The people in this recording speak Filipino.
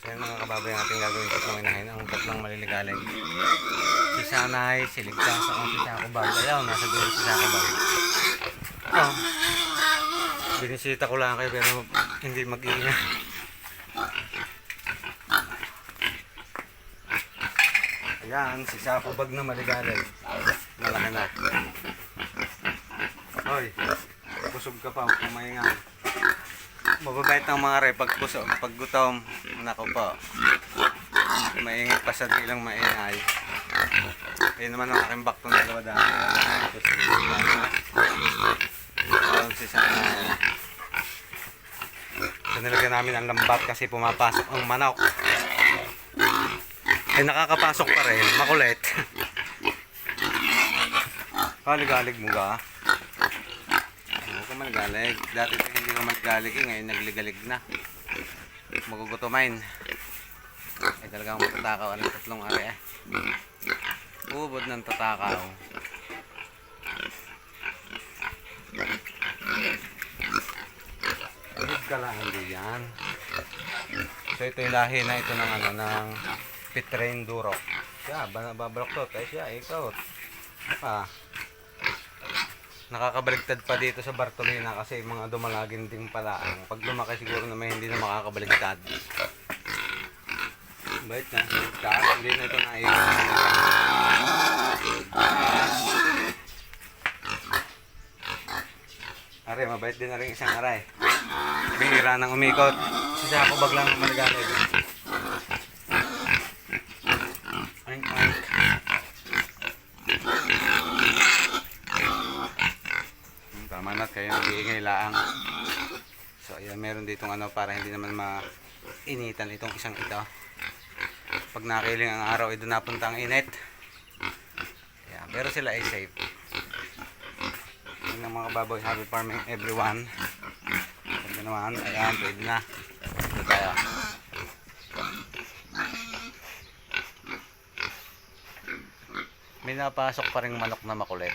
Yan mga kababoy ang ating gagawin tatlong inahin. Ang tatlong maliligalig. Si Sanay, si Ligtas, ang si Sakobag. Ayaw, nasa dulo si Sakobag. Oh, binisita ko lang kayo pero hindi mag-iingay. Ayan, si Sakobag na maligalig. Malaki na. Hoy, busog ka pa, kumaingan. Mababait ng mga pag gutom. Nako po. Maingit pa sa bilang maingay. Ayun naman ang aking baktong dalawa dahil. Ayan si Sanay. So nilagyan namin ang lambat kasi pumapasok ang manok. Ay nakakapasok pa rin. Makulit. Galig mo ka. Huwag ka maligalig. Dati hindi ka maligalig ngayon nagligalig na. Magugutomain. Ay talagang matatakaw ang tatlong ari eh. Ubod ng tatakaw. Ubod ka lang hindi yan. So ito yung lahi na ito ng ano ng Pitrain Durok. Siya, babaloktot. Ay siya, ikaw. Pa. Nakakabaligtad pa dito sa Bartolina kasi mga dumalagin ding pala. Pag lumaki siguro na may hindi na makakabaligtad. Bait na. Hindi na ito naiwan. Are, mabait din na rin isang aray. Bihira ng umikot. Si Sakobag lang maligalig. Oink, oink. Tama na kayo nag-iingay laang. So ayan, meron ditong ano para hindi naman mainitan itong isang ito. Pag nakiling ang araw ay doon napunta ang init. Ayan, pero sila ay safe. Yun ang mga baboy. Happy farming everyone. Pag naman, ayan, pwede na. Ito tayo. May napasok pa rin manok na makulit.